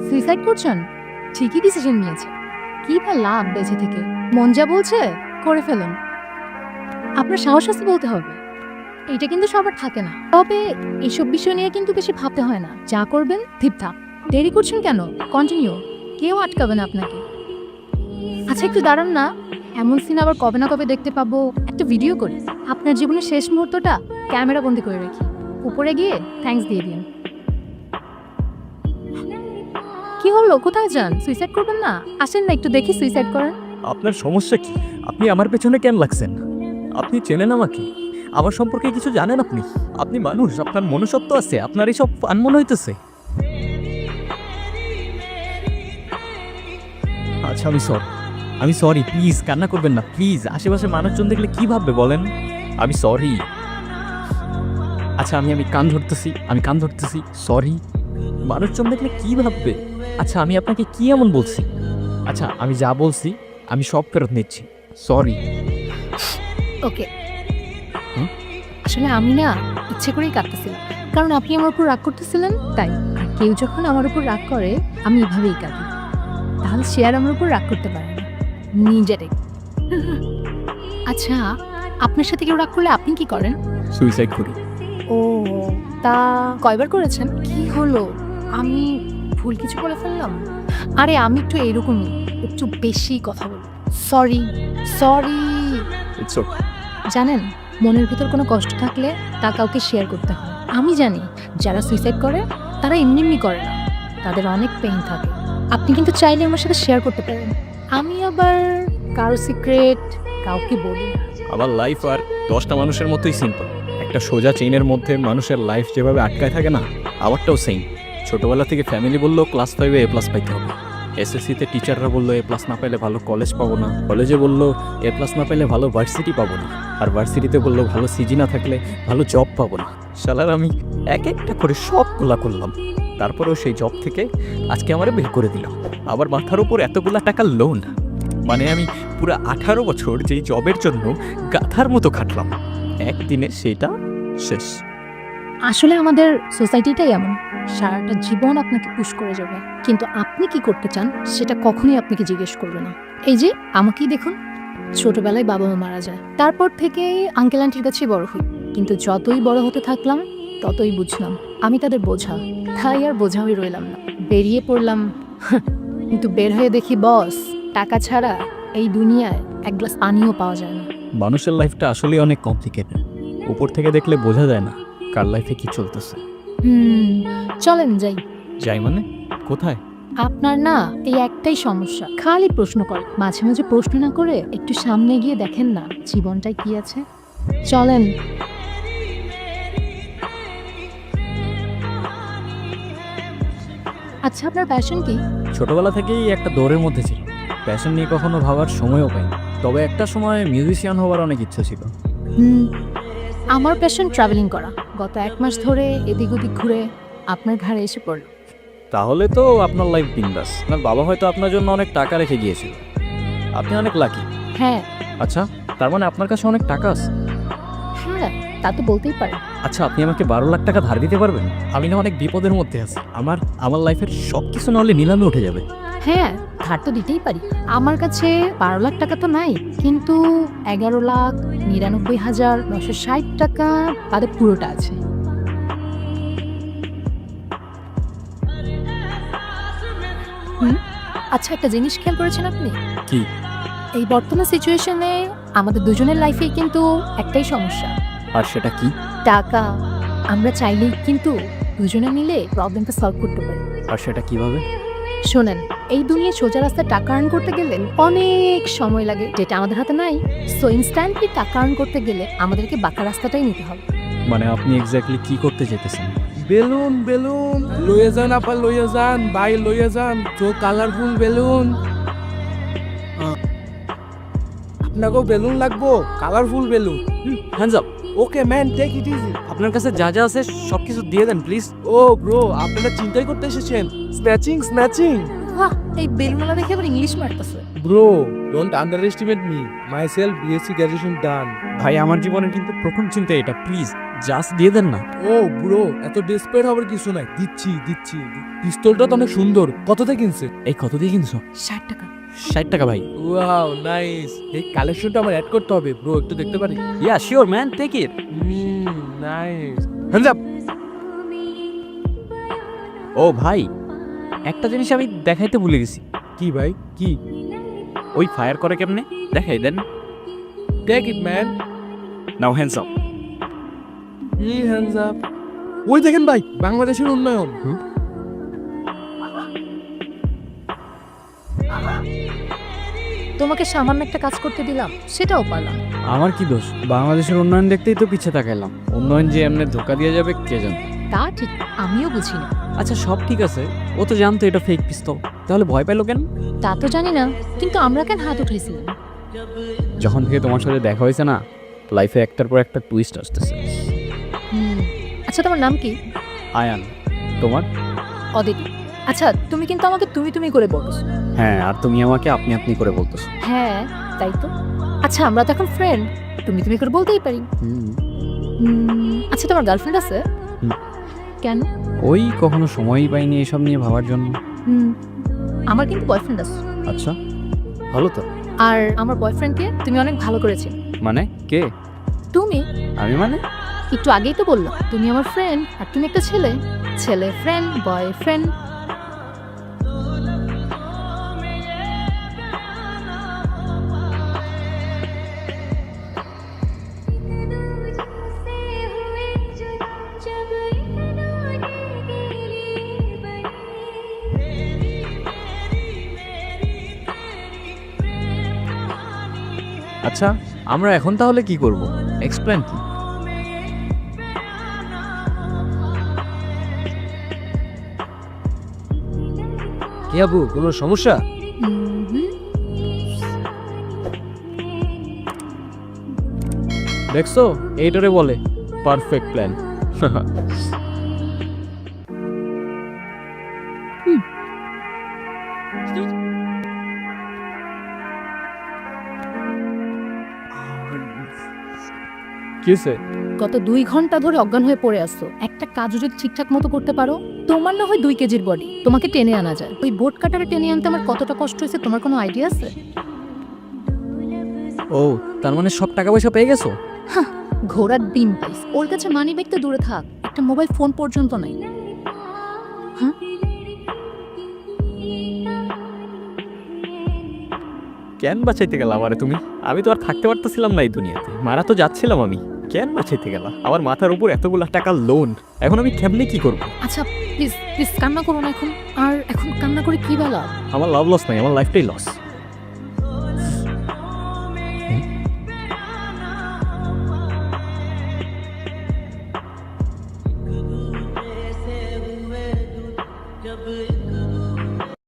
Suicide করছেন? ঠিকই decision নিয়েছে। কি বা লাভ বেঁচে থেকে? মন যা বলছে করে ফেলুন। আপনার সাহস আছে বলতে হবে। এটা কিন্তু সবার থাকে না। তবে এসব বিষয় নিয়ে কিন্তু বেশি ভাবতে হয় না। যা করবেন ঠিকঠাক। দেরি করছেন কেন? কন্টিনিউ। কেউ আটকাবে না আপনাকে। আচ্ছা একটু দাঁড়ান না। এমন সিন আবার কবে না কবে দেখতে পাবো। একটা ভিডিও করি। আপনার জীবনের শেষ মুহূর্তটা ক্যামেরা বন্দি করে রাখি। উপরে গিয়ে থ্যাঙ্কস দিয়ে দিন। কি হলো? কোথায় যান? সুইসাইড করবেন না? আসেন না একটু দেখি সুইসাইড করেন। আপনার সমস্যা কি? আপনি আমার পেছনে কেন লাগছেন? আপনি চেনেন আমাকে? আমার সম্পর্কে কিছু জানেন আপনি? আপনি মানুষ, আপনার মনুষ্যত্ব আছে, আপনার এইসব ফান মনে হইতেছে। আচ্ছা আমি সরি প্লিজ কান্না করবেন না প্লিজ। আশেপাশে মানুষজন দেখলে কি ভাববে বলেন? আমি সরি। আচ্ছা আমি কান ধরতেছি সরি। মানুষজন দেখলে কি ভাববে? আচ্ছা আমি আপনাকে কি এমন বলছি? আচ্ছা আমি যা বলছি আমি সব ফেরত নিচ্ছি, সরি। ওকে। আসলে আমি না ইচ্ছে করেই কাঁদতেছিলাম, কারণ আপনি আমার উপর রাগ করতেছিলেন তাই। আর কেউ যখন আমার উপর রাগ করে আমি এভাবেই কাঁদি। তাহলে সে আর আমার উপর রাগ করতে পারে না, নিজেরে। আচ্ছা আপনার সাথে কেউ রাগ করলে আপনি কি করেন? সুইসাইড করি। ও, তা কয়বার করেছেন? কি হলো, আমি ভুল কিছু বলে ফেললাম? আরে আমি একটু এইরকমই, একটু বেশি কথা বলি। সরি। It's okay. জানেন, মনের ভিতর কোনো কষ্ট থাকলে তা কাউকে শেয়ার করতে হয়। আমি জানি যারা সুইসাইড করে তারা এমনি এমনি করে না, তাদের অনেক পেইন থাকে। আপনি কিন্তু চাইলে আমার সাথে শেয়ার করতে পারেন। আমি আবার কারো সিক্রেট কাউকে বলি না। আমার লাইফ আর 10টা মানুষের মতোই সিম্পল। একটা সোজা চেইনের মধ্যে মানুষের লাইফ যেভাবে আটকায় থাকে না, আমারটাও সেম। ছোটোবেলা থেকে ফ্যামিলি বললো ক্লাস 5-এ A+ পাইতে হবে। এসএসসিতে টিচাররা বললো A+ না পাইলে ভালো কলেজ পাবো না। কলেজে বললো A+ না পাইলে ভালো ভার্সিটি পাবো না। আর ভার্সিটিতে বললো ভালো সিজি না থাকলে ভালো জব পাবো না। শালার আমি এক একটা করে সবগুলা করলাম, তারপরেও সেই জব থেকে আজকে আমারে বের করে দিল। আবার মাথার উপর এতগুলা টাকার লোন। মানে আমি পুরো 18 বছর যেই জবের জন্য গাধার মতো খাটলাম, একদিনে সেটা শেষ। আসলে আমাদের সোসাইটিটাই এমন, সারাটা জীবন আপনাকে পুশ করে যাবে, কিন্তু আপনি কি করতে চান সেটা কখনোই আপনাকে জিজ্ঞেস করবে না। এই যে আমাকেই দেখুন, ছোটবেলায় বাবা মা মারা যায়, তারপর থেকে আঙ্কেল আন্টির কাছে বড় হই। কিন্তু যতই বড় হতে থাকলাম ততই বুঝলাম আমি তাদের বোঝা, তাই আর বোঝা হয়ে রইলাম না, বেরিয়ে পড়লাম। কিন্তু বের হয়ে দেখি বস, টাকা ছাড়া এই দুনিয়ায় এক গ্লাস পানিও পাওয়া যায় না। মানুষের লাইফটা আসলেই অনেক কমপ্লিকেটেড। উপর থেকে দেখলে বোঝা যায় না কার লাইফে কি চলতেছে। চলেন যাই। যাই মানে? কোথায়? আপনার না এই একটাই সমস্যা, খালি প্রশ্ন করে। মাঝে মাঝে প্রশ্ন না করে একটু সামনে গিয়ে দেখেন না জীবনটায় কি আছে। চলেন। আচ্ছা আপনার প্যাশন কি? ছোটবেলা থেকেই একটা দৌড়ের মধ্যে ছিল, প্যাশন নিয়ে কখনো ভাবার সময়ও পাইনি। তবে একটা সময় মিউজিশিয়ান হওয়ার অনেক ইচ্ছা ছিল। আমার প্যাশন ট্রাভেলিং করা। গত 1 মাস ধরে এদিক ওদিক ঘুরে আপনার ঘাড়ে এসে পড়ল। তাহলে তো আপনার লাইফ বিন্দাস। আপনার বাবা হয়তো আপনার জন্য অনেক টাকা রেখে গিয়েছিল, আপনি অনেক লাকি। হ্যাঁ। আচ্ছা, তার মানে আপনার কাছে অনেক টাকা আছে? হ্যাঁ, তা তো বলতেই পারেন। আচ্ছা, আপনি আমাকে 12 লাখ টাকা ধার দিতে পারবেন? আমি না অনেক বিপদের মধ্যে আছি। আমার লাইফের সব কিছু না হলে নিলামে উঠে যাবে। হ্যাঁ, ধার তো দিতেই পারি। আমার কাছে 12 লাখ টাকা তো নাই, কিন্তু 11,99,960 টাকা তাদের পুরোটা আছে। আচ্ছা একটা জিনিস খেয়াল করেছেন আপনি? কি? এই বর্তমান সিচুয়েশনে আমাদের দুজনের লাইফেই কিন্তু একটাই সমস্যা। আর সেটা কি? টাকা। আমরা চাইলেই কিন্তু দুজনে মিলে প্রবলেমটা সলভ করতে পারি। আর সেটা কিভাবে? শোনেন, এই দুনিয়ায় সোজা রাস্তায় টাকা আর্ন করতে গেলে অনেক সময় লাগে, যেটা আমাদের হাতে নাই। সো ইনস্ট্যান্টলি টাকা আর্ন করতে গেলে আমাদেরকে বাঁকা রাস্তাটাই নিতে হবে। মানে আপনি এক্স্যাক্টলি কি করতে যেতেছেন? বেলুন লইয়া যান আপা, লইয়া যান ভাই, লইয়া যান তো কালারফুল বেলুন। আপনাকেও বেলুন লাগবো, colourful balloon. Hands up. Okay man, take it easy. আপনার কাছে যা যা আছে সবকিছু দিয়ে দেন প্লিজ। ও ব্রো, আপনারা চিন্তাই করতে এসেছেন? স্ন্যাচিং। বাহ, এই বেলুনওয়ালা দেখে আবার ইংলিশ মারতেছে। Bro, don't underestimate me, myself BSc graduation done. ভাই আমার জীবনের কিন্তু প্রথম চিন্তা এটা, প্লিজ জাস্ট দিয়ে দেন না। ও ব্রো, এত ডেসপারেট হবার কিছু নাই, দিচ্ছি দিচ্ছি। পিস্তলটা তো অনেক সুন্দর, কততে কিনছে? এই কত দিয়ে কিনছো? 60 টাকা। 60 টাকা ভাই। ওয়াও নাইস, এই কালেকশনটা আমার অ্যাড করতে হবে ব্রো, একটু দেখতে পারি? Yeah sure man, take it. Nice. Hands up. ও ভাই, একটা জিনিস আমি দেখাইতে ভুলে গেছি। কি ভাই, কি? ওই ফায়ার করে কেমনে দেখাই দেন। Take it man. Now hands up. Hands up. ওই দেখেন ভাই, বাংলাদেশের উন্নয়ন। তোমাকে সামান্য একটা কাজ করতে দিলাম, সেটাও পারলাম। আমার কি দোষ? বাংলাদেশের উন্নয়ন দেখতেই তো পিছে তাকাইলাম। উন্নয়ন যে এমনি ধোকা দিয়ে যাবে কে জানে। তা ঠিক, আমিও বুঝি না। আচ্ছা সব ঠিক আছে, ও তো জানতো এটা ফেক পিস্তল, তাহলে ভয় পাইলো কেন? তা তো জানি না, কিন্তু আমরা কেন হাত উঠাইছিলাম? যখন থেকে তোমার সাথে দেখা হয়েছে না, লাইফে একটার পর একটা টুইস্ট আসতেছে। আচ্ছা তোমার নাম কি? আয়ান। তোমার? অদিতি। আচ্ছা তুমি কিন্তু আমাকে তুমি তুমি করে বলছো। হ্যাঁ, আর তুমি আমাকে আপনি আপনি করে বলতেছো। হ্যাঁ তাই তো। আচ্ছা আমরা তো এখন ফ্রেন্ড, তুমি তুমি করে বলতেই পারি। আচ্ছা তোমার গার্লফ্রেন্ড আছে? হুম। কেন? ওই কখনো সময়ই পাইনি এসব নিয়ে ভাবার জন্য। আমার কিন্তু বয়ফ্রেন্ড আছে। আচ্ছা, ভালো তো। আর আমার বয়ফ্রেন্ডকে তুমি অনেক ভালো করেছো। মানে কে? তুমি আমি মানে? একটু আগেই তো বললাম তুমি আমার ফ্রেন্ড, আর তুমি একটা ছেলে। ছেলে ফ্রেন্ড, বয়ফ্রেন্ড। আচ্ছা আমরা এখন তাহলে কি করব? এক্সপ্লেন কি? কি আবু, কোনো সমস্যা? দেখছো, এইটারে বলে পারফেক্ট প্ল্যান। কিসে? গত 2 ঘন্টা ধরে অজ্ঞান হয়ে পড়ে আসছো। একটা কাজ যদি ঠিকঠাক মতো করতে পারো, তোমার না হয় 2 কেজির বডি, তোমাকে টেনে আনা যায়। ওই বোট কাটারে টেনে আনতে আমার কতটা কষ্ট হয়েছে তোমার কোনো আইডিয়া আছে? ও, তার মানে সব টাকা পয়সা পেয়ে গেছো? ঘোড়ার ডিম পাইস, ওর কাছে মানি ব্যাগ তো দূরে থাক, একটা মোবাইল ফোন পর্যন্ত নাই। কেন বাঁচাইতে গেলা আমারে তুমি? আমি তো আর থাকতে পারতেছিলাম না এই দুনিয়াতে, মারা তো যাচ্ছিলাম আমি। কেন বাঁচাইতে গেলা? আমার মাথার উপর এতগুলা টাকা লোন, এখন আমি কেমনে কি করব? আচ্ছা প্লিজ প্লিজ কান্না করো না এখন। আর এখন কান্না করে কি বেলা? আমার লাভ লস নাই, আমার লাইফটাই লস। जब